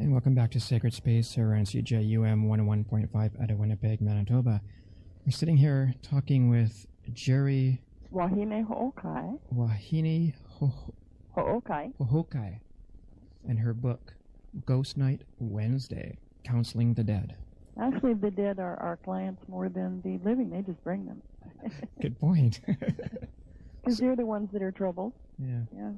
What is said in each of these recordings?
And welcome back to Sacred Space here on CJUM 101.5 out of Winnipeg, Manitoba. We're sitting here talking with Jeri Wahinehookai. Wahinehookai. And her book, Ghost Night Wednesday, Counseling the Dead. Actually, the dead are our clients more than the living. They just bring them. Good point. Because they're the ones that are troubled. Yeah. Yeah.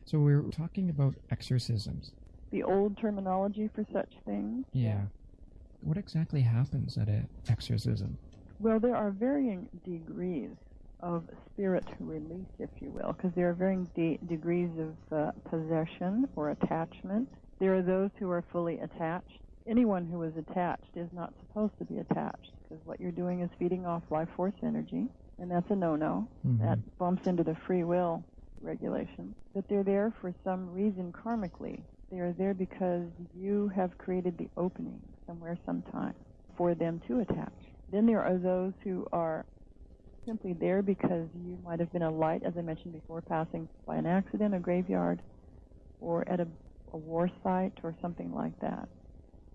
So we're talking about exorcisms. The old terminology for such things. Yeah. What exactly happens at an exorcism? Well, there are varying degrees of spirit release, if you will, because there are varying degrees of possession or attachment. There are those who are fully attached. Anyone who is attached is not supposed to be attached, because what you're doing is feeding off life force energy, and that's a no-no. Mm-hmm. That bumps into the free will regulation. But they're there for some reason karmically. They are there because you have created the opening somewhere, sometime, for them to attach. Then there are those who are simply there because you might have been a light, as I mentioned before, passing by an accident, a graveyard, or at a war site or something like that.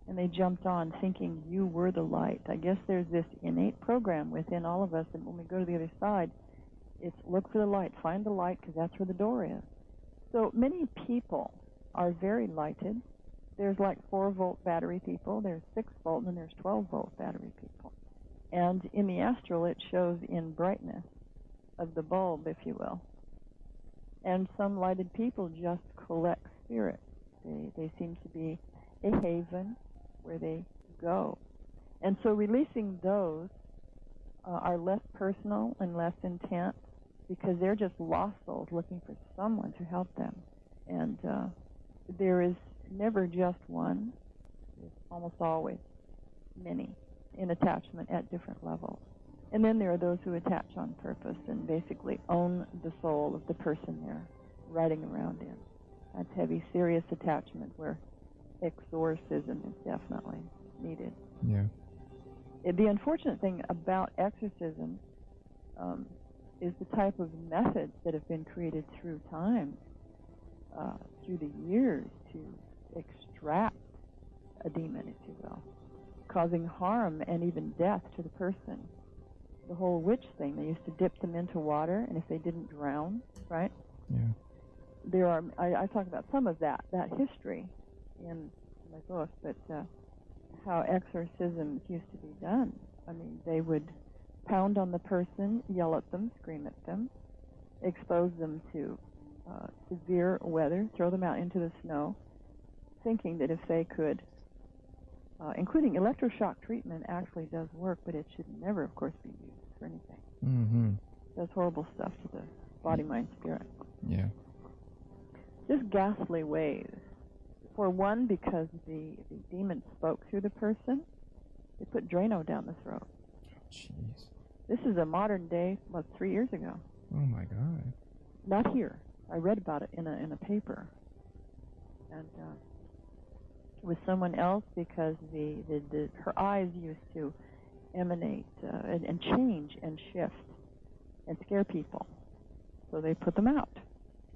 And they jumped on thinking you were the light. I guess there's this innate program within all of us, and when we go to the other side, it's look for the light, find the light, because that's where the door is. So many people are very lighted. There's like 4-volt battery people, there's 6-volt, and then there's 12-volt battery people. And in the astral, it shows in brightness of the bulb, if you will. And some lighted people just collect spirit. They seem to be a haven where they go. And so releasing those are less personal and less intense because they're just lost souls looking for someone to help them. And there is never just one. There's almost always many in attachment at different levels. And then there are those who attach on purpose and basically own the soul of the person they're riding around in. That's heavy, serious attachment where exorcism is definitely needed. Yeah. The unfortunate thing about exorcism is the type of methods that have been created through time, through the years, to extract a demon, if you will, causing harm and even death to the person. The whole witch thing, they used to dip them into water, and if they didn't drown, right? Yeah. There are, I talk about some of that history in my book, but how exorcisms used to be done. I mean, they would pound on the person, yell at them, scream at them, expose them to severe weather, throw them out into the snow, thinking that if they could, including electroshock treatment actually does work, but it should never, of course, be used for anything. Mm-hmm. It does horrible stuff to the body, mind, spirit. Yeah. Just ghastly ways. For one, because the demon spoke through the person, they put Drano down the throat. Jeez. This is a modern day, 3 years ago. Oh my God. Not here. I read about it in a paper. And with someone else, because her eyes used to emanate and change and shift and scare people. So they put them out.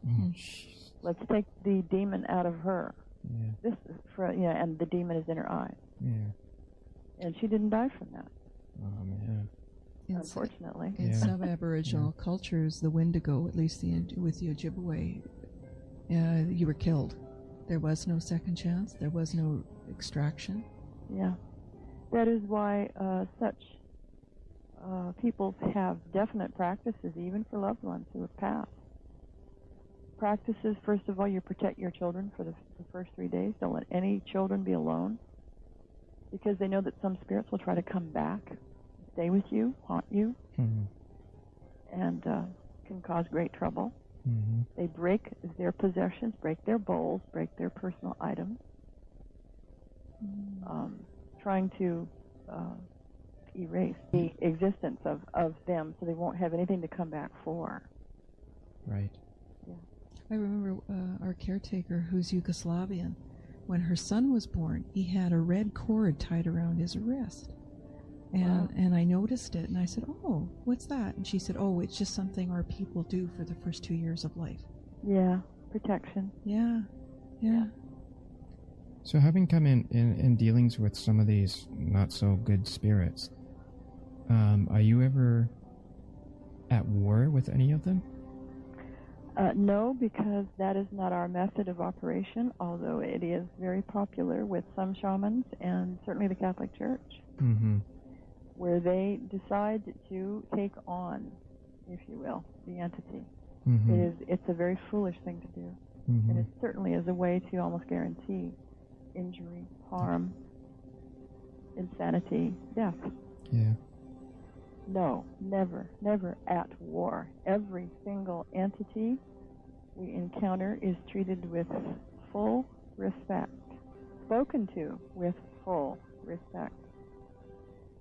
Oh, let's take the demon out of her. Yeah. And the demon is in her eyes. Yeah. And she didn't die from that. Oh man. Unfortunately. In some Aboriginal cultures, the Wendigo, at least with the Ojibwe, you were killed. There was no second chance. There was no extraction. Yeah. That is why such people have definite practices, even for loved ones who have passed. Practices, first of all, you protect your children for the first 3 days. Don't let any children be alone, because they know that some spirits will try to come back, stay with you, haunt you, and can cause great trouble. Mm-hmm. They break their possessions, break their bowls, break their personal items, trying to erase the existence of them so they won't have anything to come back for. Right. Yeah. I remember our caretaker, who's Yugoslavian, when her son was born, he had a red cord tied around his wrist. And I noticed it, and I said, "Oh, what's that?" And she said, "Oh, it's just something our people do for the first 2 years of life." Yeah, protection. Yeah. So having come in dealings with some of these not so good spirits, are you ever at war with any of them? No, because that is not our method of operation, although it is very popular with some shamans and certainly the Catholic Church, where they decide to take on, if you will, the entity. It's a very foolish thing to do, and it certainly is a way to almost guarantee injury, harm, insanity, death. Yeah. No, never, never at war. Every single entity we encounter is treated with full respect, spoken to with full respect.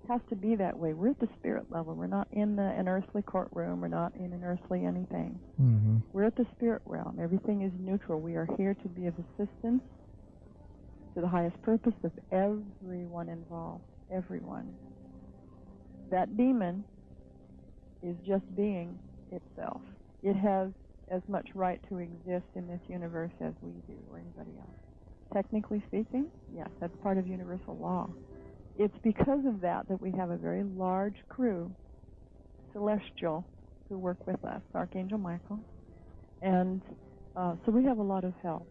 It has to be that way. We're at the spirit level. We're not in an earthly courtroom. We're not in an earthly anything. We're at the spirit realm. Everything is neutral. We are here to be of assistance to the highest purpose of everyone involved. Everyone. That demon is just being itself. It has as much right to exist in this universe as we do, or anybody else. Technically speaking, yes, that's part of universal law. It's because of that that we have a very large crew, celestial, who work with us, Archangel Michael. And so we have a lot of help,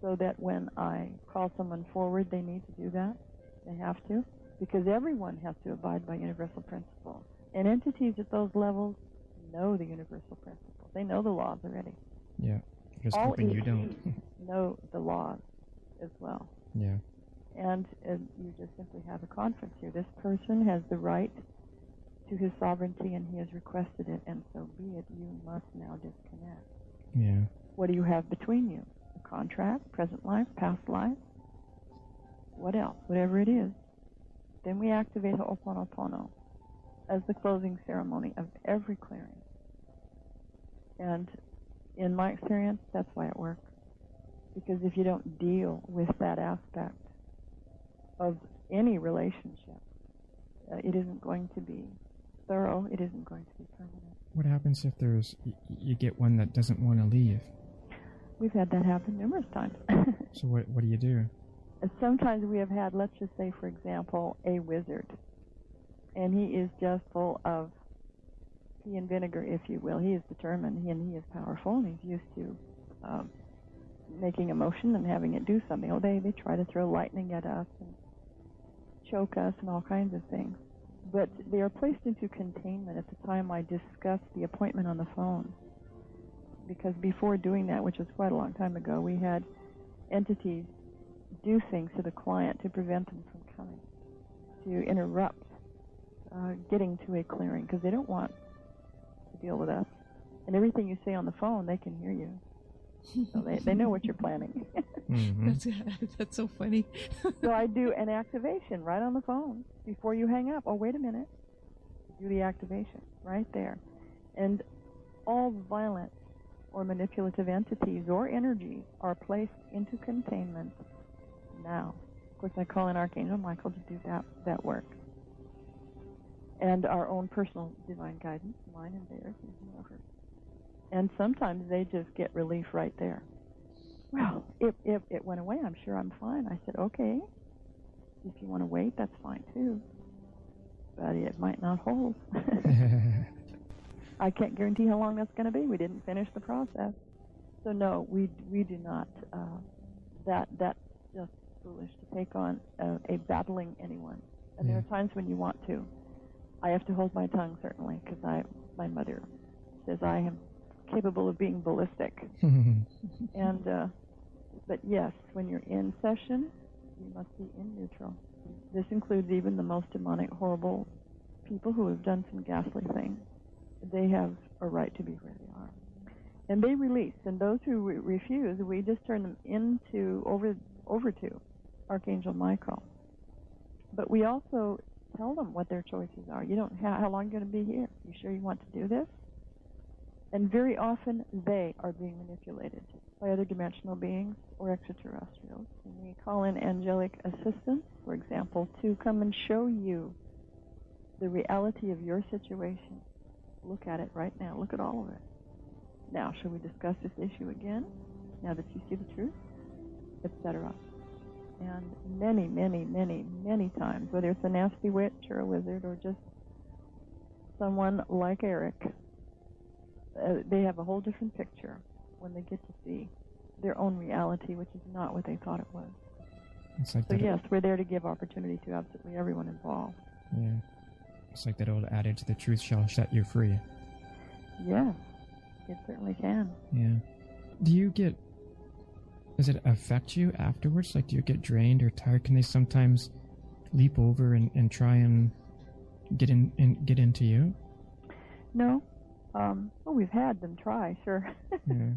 so that when I call someone forward, they need to do that. They have to, because everyone has to abide by universal principles. And entities at those levels know the universal principles. They know the laws already. Yeah. Just All hoping you ETs don't. know the laws as well. Yeah. And you just simply have a conference here. This person has the right to his sovereignty, and he has requested it, and so be it. You must now disconnect. Yeah. What do you have between you? A contract, present life, past life? What else? Whatever it is. Then we activate Ho'oponopono as the closing ceremony of every clearing. And in my experience, that's why it works. Because if you don't deal with that aspect of any relationship, it isn't going to be thorough. It isn't going to be permanent. What happens if you get one that doesn't want to leave? We've had that happen numerous times. So what do you do? Sometimes we have had, let's just say, for example, a wizard. And he is just full of tea and vinegar, if you will. He is determined, and he is powerful, and he's used to making a motion and having it do something. Oh, they try to throw lightning at us and choke us and all kinds of things. But they are placed into containment at the time I discuss the appointment on the phone. Because before doing that, which was quite a long time ago, we had entities do things to the client to prevent them from coming, to interrupt getting to a clearing, because they don't want to deal with us. And everything you say on the phone, they can hear you. So they know what you're planning. That's so funny. So I do an activation right on the phone before you hang up. Oh, wait a minute. Do the activation right there. And all violent or manipulative entities or energies are placed into containment now. Of course, I call in Archangel Michael to do that work. And our own personal divine guidance, mine and theirs, and whoever. And sometimes they just get relief right there. Well, if it went away, I'm sure I'm fine. I said, okay, if you want to wait, that's fine too. But it might not hold. I can't guarantee how long that's going to be. We didn't finish the process. So no, we do not. That's just foolish to take on a battling anyone. And there are times when you want to. I have to hold my tongue, certainly, because my mother says I am capable of being ballistic. And but yes, when you're in session, you must be in neutral. This includes even the most demonic, horrible people who have done some ghastly things. They have a right to be where they are. And they release. And those who refuse, we just turn them over to Archangel Michael. But we also tell them what their choices are. You don't how long are you going to be here? You sure you want to do this? And very often they are being manipulated by other dimensional beings or extraterrestrials. And we call in angelic assistance, for example, to come and show you the reality of your situation. Look at it right now. Look at all of it. Now, shall we discuss this issue again? Now that you see the truth, etc. And many, many, many, many times, whether it's a nasty witch or a wizard or just someone like Eric, they have a whole different picture when they get to see their own reality, which is not what they thought it was. It's like So yes, we're there to give opportunity to absolutely everyone involved. Yeah. It's like that old adage, the truth shall set you free. Yes, it certainly can. Yeah. Does it affect you afterwards? Like, do you get drained or tired? Can they sometimes leap over and try and get into you? No. Well, we've had them try, sure. Yeah.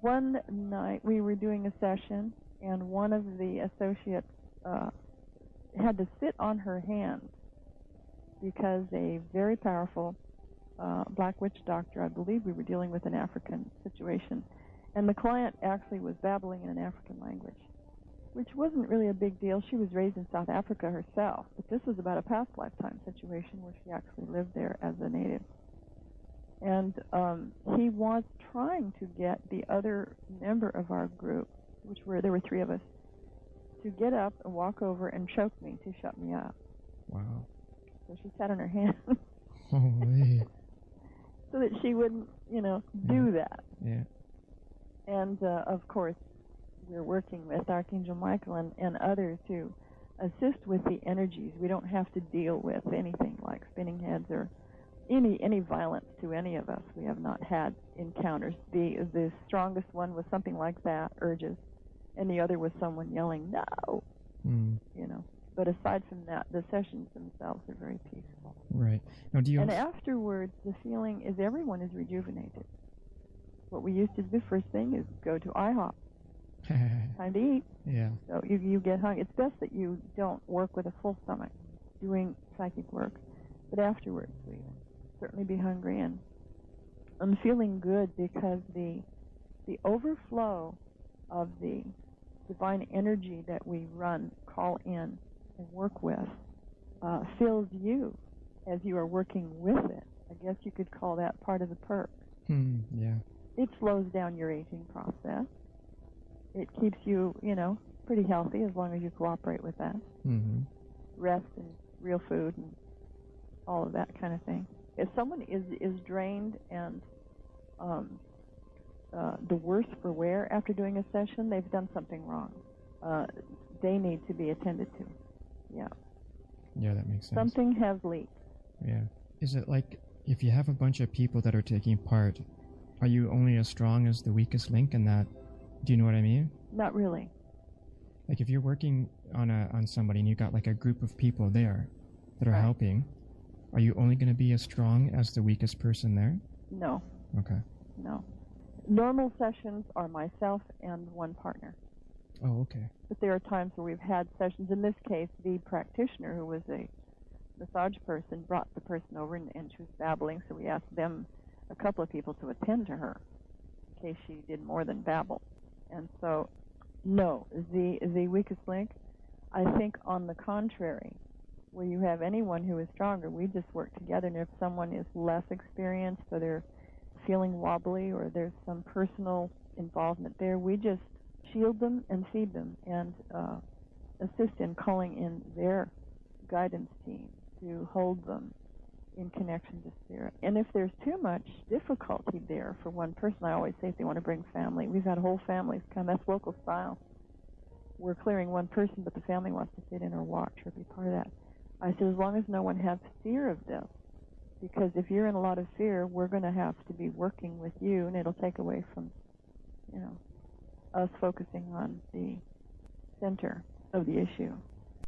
One night we were doing a session, and one of the associates had to sit on her hands because a very powerful black witch doctor, I believe we were dealing with an African situation, and the client actually was babbling in an African language, which wasn't really a big deal. She was raised in South Africa herself, but this was about a past lifetime situation where she actually lived there as a native. And he was trying to get the other member of our group, there were three of us, to get up and walk over and choke me to shut me up. Wow. So she sat on her hands. Holy. So that she wouldn't, do that. Yeah. And, of course, we're working with Archangel Michael and others to assist with the energies. We don't have to deal with anything like spinning heads or any violence to any of us. We have not had encounters. The strongest one was something like that, urges, and the other was someone yelling, no, But aside from that, the sessions themselves are very peaceful. Right. Now, and afterwards, the feeling is everyone is rejuvenated. What we used to do first thing is go to IHOP. Time to eat. Yeah. So you get hungry. It's best that you don't work with a full stomach doing psychic work. But afterwards, we certainly be hungry. And I'm feeling good because the overflow of the divine energy that we call in, and work with, fills you as you are working with it. I guess you could call that part of the perk. Yeah. It slows down your aging process. It keeps you, pretty healthy as long as you cooperate with that. Mm-hmm. Rest and real food and all of that kind of thing. If someone is drained and the worse for wear after doing a session, they've done something wrong. They need to be attended to. Yeah. Yeah, that makes sense. Something has leaked. Yeah. Is it like, if you have a bunch of people that are taking part, are you only as strong as the weakest link in that? Do you know what I mean? Not really. Like, if you're working on somebody and you've got like a group of people there that are helping, are you only going to be as strong as the weakest person there? No. Okay. No. Normal sessions are myself and one partner. Oh, okay. But there are times where we've had sessions. In this case, the practitioner, who was a massage person, brought the person over and she was babbling, so we asked a couple of people to attend to her in case she did more than babble. And so, no, the weakest link, I think on the contrary, where you have anyone who is stronger, we just work together, and if someone is less experienced or they're feeling wobbly or there's some personal involvement there, we just shield them and feed them and assist in calling in their guidance team to hold them in connection to spirit. And if there's too much difficulty there for one person, I always say if they want to bring family, we've had whole families come. That's local style. We're clearing one person, but the family wants to sit in or watch or be part of that. I said, as long as no one has fear of this, because if you're in a lot of fear, we're going to have to be working with you, and it'll take away from, us focusing on the center of the issue.